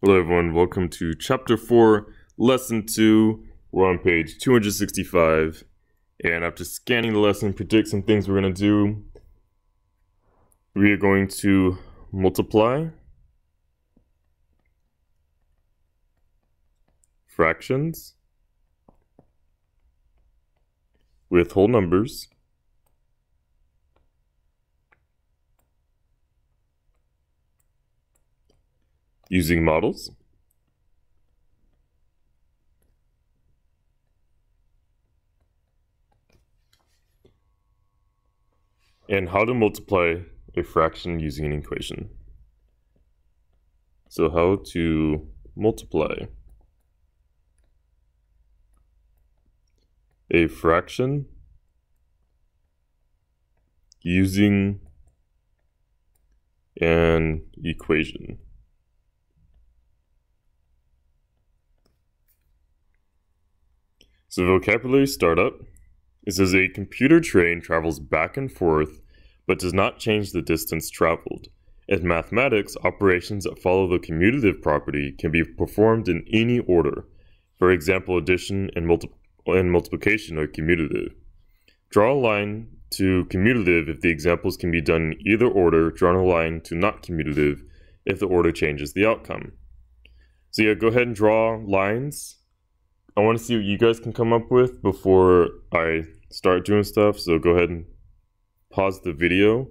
Hello everyone, welcome to Chapter 4, Lesson 2. We're on page 265, and after scanning the lesson, predict some things we're going to do. We are going to multiply fractions with whole numbers using models. And how to multiply a fraction using an equation. So how to multiply a fraction using an equation. So vocabulary startup. It says a computer train travels back and forth but does not change the distance traveled. In mathematics, operations that follow the commutative property can be performed in any order. For example, addition and multiplication are commutative. Draw a line to commutative if the examples can be done in either order. Draw a line to not commutative if the order changes the outcome. So yeah, go ahead and draw lines. I want to see what you guys can come up with before I start doing stuff, so go ahead and pause the video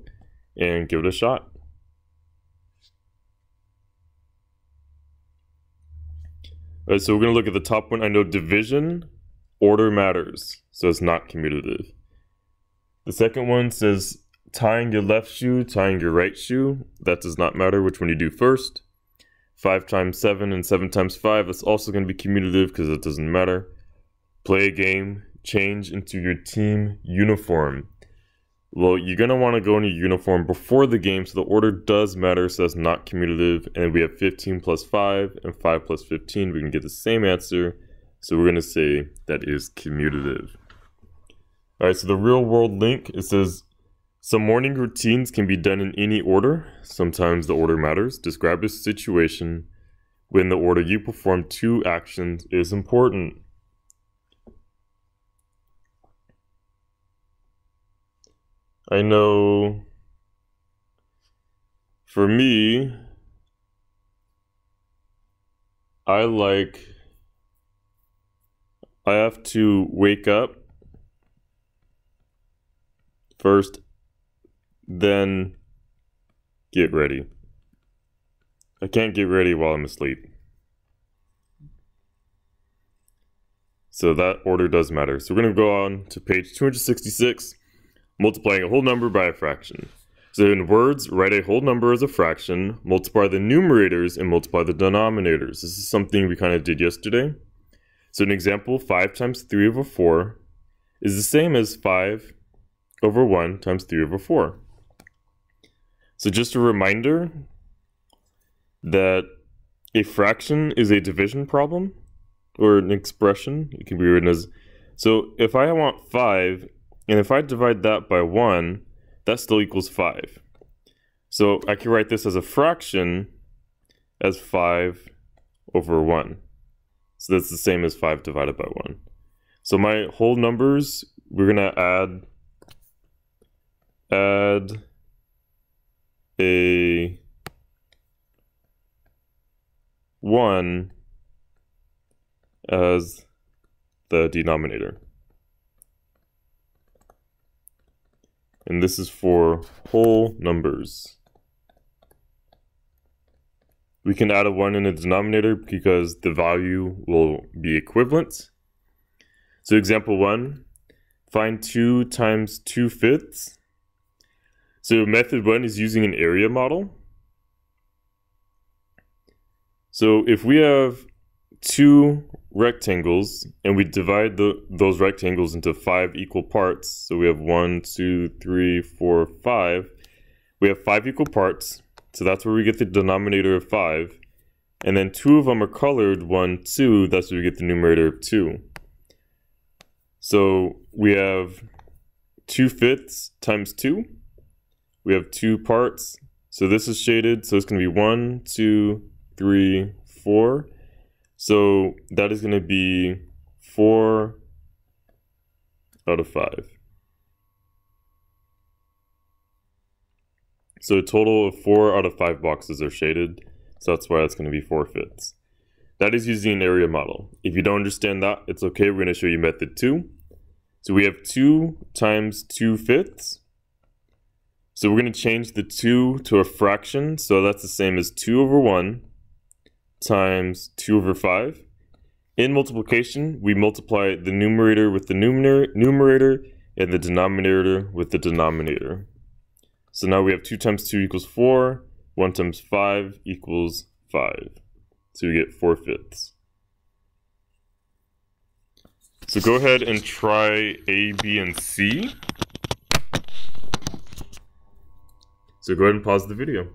and give it a shot. Alright, so we're going to look at the top one. I know division, order matters, so it's not commutative. The second one says tying your left shoe, tying your right shoe. That does not matter which one you do first. 5 times 7 and 7 times 5, that's also going to be commutative because it doesn't matter. Play a game, change into your team uniform. Well, you're going to want to go in your uniform before the game, so the order does matter, so that's not commutative. And we have 15 plus 5 and 5 plus 15. We can get the same answer, so we're going to say that is commutative. Alright, so the real world link, it says some morning routines can be done in any order. Sometimes the order matters. Describe a situation when the order you perform two actions is important. I know for me, I have to wake up first, then get ready. I can't get ready while I'm asleep. So that order does matter. So we're going to go on to page 266, multiplying a whole number by a fraction. So in words, write a whole number as a fraction, multiply the numerators, and multiply the denominators. This is something we kind of did yesterday. So an example, 5 times 3 over 4 is the same as 5 over 1 times 3 over 4. So just a reminder that a fraction is a division problem or an expression. It can be written as, so if I want 5 and if I divide that by 1, that still equals 5. So I can write this as a fraction as 5 over 1. So that's the same as 5 divided by 1. So my whole numbers, we're going to add a 1 as the denominator. And this is for whole numbers. We can add a 1 in the denominator because the value will be equivalent. So example 1, find 2 times 2/5. So method 1 is using an area model. So if we have 2 rectangles and we divide those rectangles into 5 equal parts, so we have 1, 2, 3, 4, 5. We have 5 equal parts, so that's where we get the denominator of 5. And then 2 of them are colored, 1, 2, that's where we get the numerator of 2. So we have 2/5 times 2. We have 2 parts, so this is shaded, so it's going to be 1, 2, 3, 4. So that is going to be 4 out of 5. So a total of 4 out of 5 boxes are shaded. So that's why that's going to be 4 fifths. That is using an area model. If you don't understand that, it's okay. We're going to show you method 2. So we have 2 times 2 fifths. So we're going to change the 2 to a fraction. So that's the same as 2 over 1 times 2 over 5. In multiplication, we multiply the numerator with the numerator and the denominator with the denominator. So now we have 2 times 2 equals 4. 1 times 5 equals 5. So we get 4 fifths. So go ahead and try A, B, and C. So go ahead and pause the video.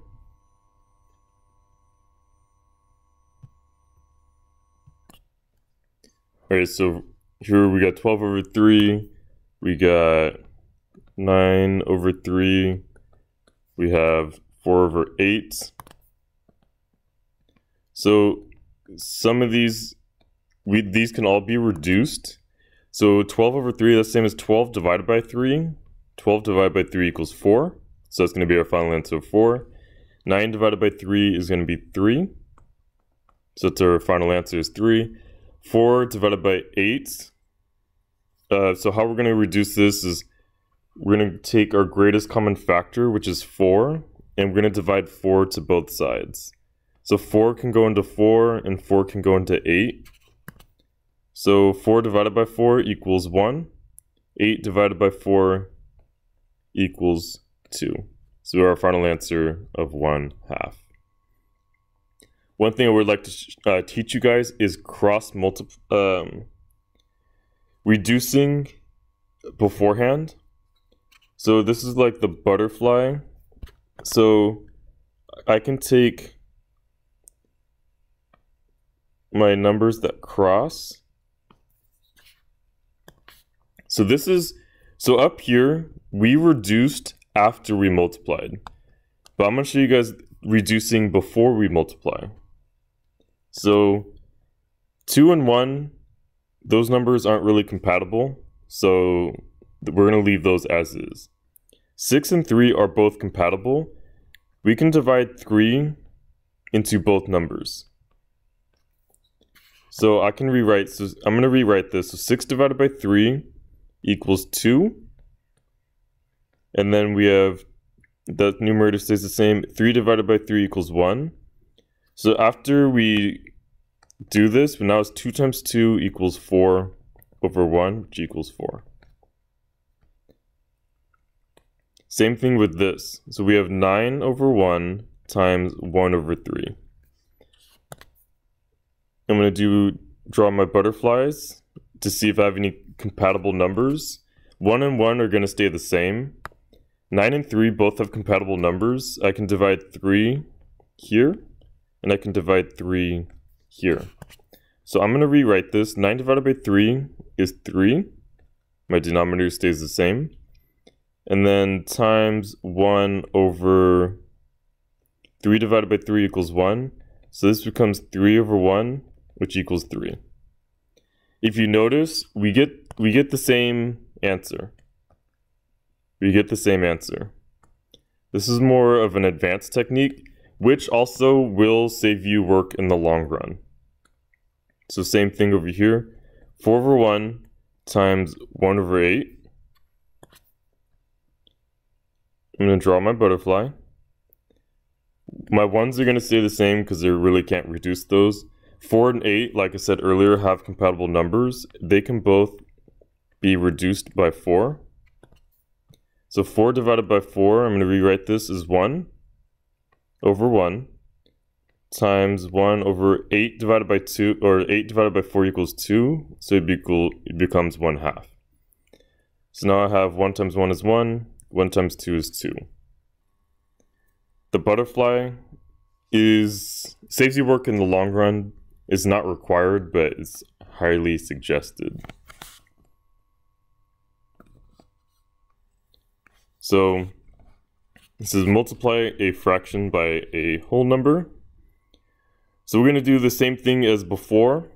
Alright, so here we got 12 over 3. We got 9 over 3. We have 4 over 8. So some of these can all be reduced. So 12 over 3, that's the same as 12 divided by 3. 12 divided by 3 equals 4. So that's going to be our final answer of 4. 9 divided by 3 is going to be 3. So that's our final answer is 3. 4 divided by 8. So how we're going to reduce this is we're going to take our greatest common factor, which is 4, and we're going to divide 4 to both sides. So 4 can go into 4, and 4 can go into 8. So 4 divided by 4 equals 1. 8 divided by 4 equals 2. So our final answer of 1/2. One thing I would like to teach you guys is reducing beforehand. So this is like the butterfly. So I can take my numbers that cross. So up here, we reduced after we multiplied. But I'm going to show you guys reducing before we multiply. So 2 and 1, those numbers aren't really compatible. So we're going to leave those as is. 6 and 3 are both compatible. We can divide 3 into both numbers. So I can rewrite, so I'm going to rewrite this. So 6 divided by 3 equals 2. And then we have, the numerator stays the same. 3 divided by 3 equals 1. So after we do this, now it's 2 times 2 equals 4 over 1, which equals 4. Same thing with this. So we have 9 over 1 times 1 over 3. I'm going to draw my butterflies to see if I have any compatible numbers. 1 and 1 are going to stay the same. 9 and 3 both have compatible numbers. I can divide 3 here, and I can divide 3 here. So I'm going to rewrite this. 9 divided by 3 is 3. My denominator stays the same. And then times 1 over 3 divided by 3 equals 1. So this becomes 3 over 1, which equals 3. If you notice, we get the same answer. We get the same answer. This is more of an advanced technique, which also will save you work in the long run. So same thing over here. 4 over 1 times 1 over 8. I'm going to draw my butterfly. My 1s are going to stay the same because they really can't reduce those. 4 and 8, like I said earlier, have compatible numbers. They can both be reduced by 4. So 4 divided by 4, I'm going to rewrite this as 1 over 1 times 1 over 8 divided by 2, or 8 divided by 4 equals 2. So it becomes 1/2. So now I have 1 times 1 is 1, 1 times 2 is 2. The butterfly saves you work in the long run. It's not required, but it's highly suggested. So this is multiply a fraction by a whole number. So we're going to do the same thing as before.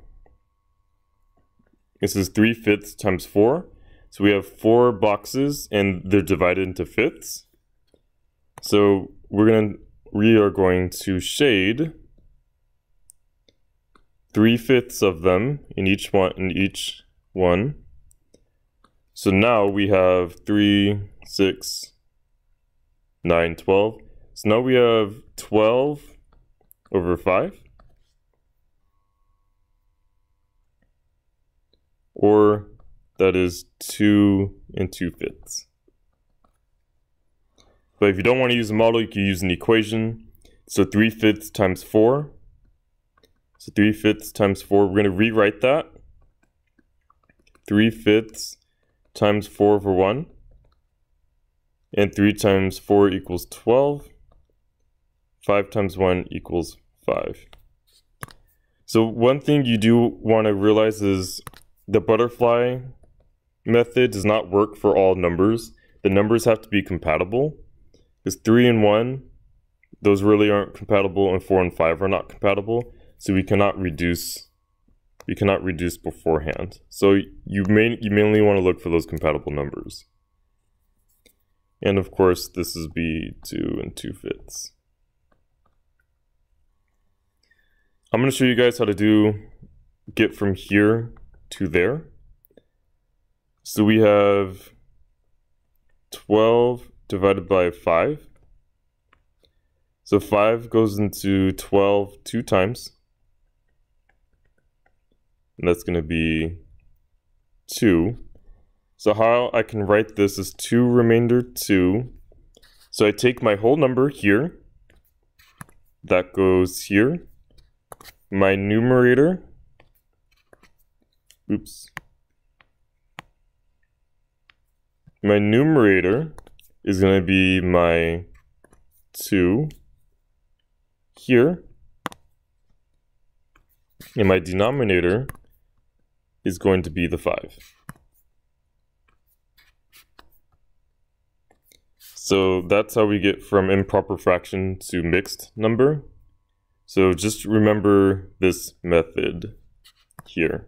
This is 3/5 times 4. So we have 4 boxes and they're divided into fifths. So we are going to shade 3/5 of them in each one. So now we have 3, 6, 9, 12. So now we have 12 over 5. Or that is 2 2/5. But if you don't want to use a model, you can use an equation. So 3/5 times 4. So 3/5 times 4, we're going to rewrite that. 3/5 times 4 over 1. And 3 times 4 equals 12. 5 times 1 equals 5. So one thing you do want to realize is the butterfly method does not work for all numbers. The numbers have to be compatible. Because 3 and 1, those really aren't compatible, and 4 and 5 are not compatible. So we cannot reduce beforehand. So you mainly want to look for those compatible numbers. And of course, this is B 2 2/5. I'm going to show you guys how to get from here to there. So we have 12 divided by 5. So 5 goes into 12 2 times. And that's going to be 2. So how I can write this is 2 remainder 2. So I take my whole number here. That goes here. My numerator. My numerator is going to be my 2 here. And my denominator is going to be the 5. So that's how we get from improper fraction to mixed number. So just remember this method here.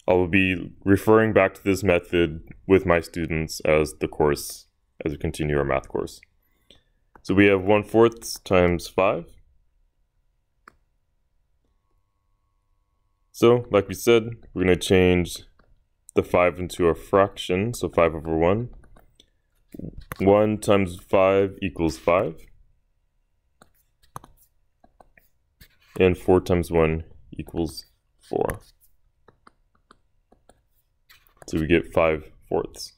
I will be referring back to this method with my students as we continue our math course. So we have 1/4 times 5. So, like we said, we're going to change the 5 into a fraction, so 5 over 1. 1 times 5 equals 5. And 4 times 1 equals 4. So we get 5/4,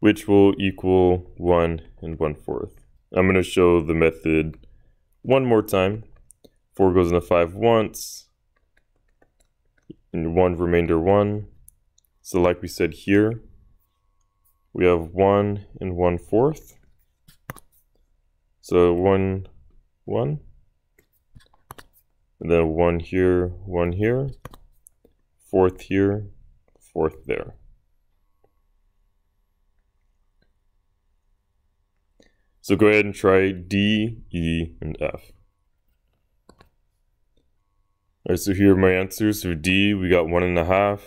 which will equal 1 1/4. I'm going to show the method one more time. 4 goes into 5 once. And 1 remainder 1. So like we said here, we have 1 1/4. So 1, 1. And then 1 here, 1 here. 4th here, 4th there. So go ahead and try D, E, and F. Alright, so here are my answers. So D, we got 1 1/2.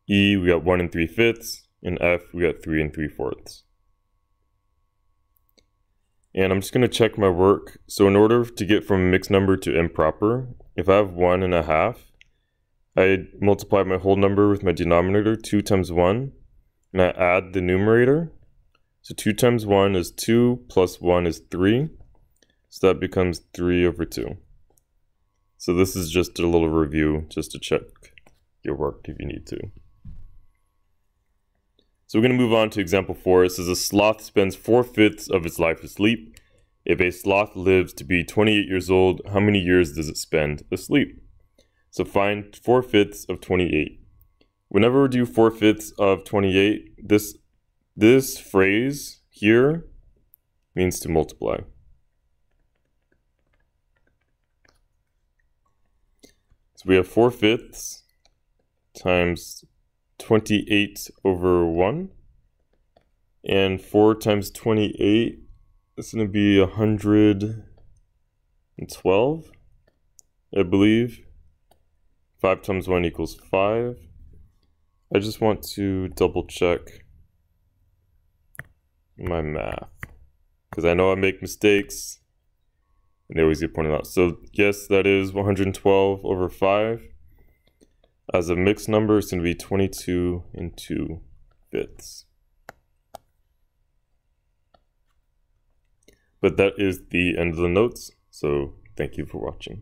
E, we got 1 3/5. And F, we got 3 3/4. And I'm just going to check my work. So in order to get from mixed number to improper, if I have 1 1/2, I multiply my whole number with my denominator, 2 times 1, and I add the numerator. So 2 times 1 is 2, plus 1 is 3. So that becomes 3 over 2. So this is just a little review just to check your work if you need to. So we're going to move on to example 4. It says a sloth spends 4/5 of its life asleep. If a sloth lives to be 28 years old, how many years does it spend asleep? So find 4/5 of 28. Whenever we do 4/5 of 28, this phrase here means to multiply. So we have 4/5 times 28 over 1. And 4 times 28 is going to be 112. I believe. 5 times 1 equals 5. I just want to double check my math, because I know I make mistakes, and they always get pointed out. So yes, that is 112 over 5. As a mixed number, it's going to be 22 and 2/5. But that is the end of the notes, so thank you for watching.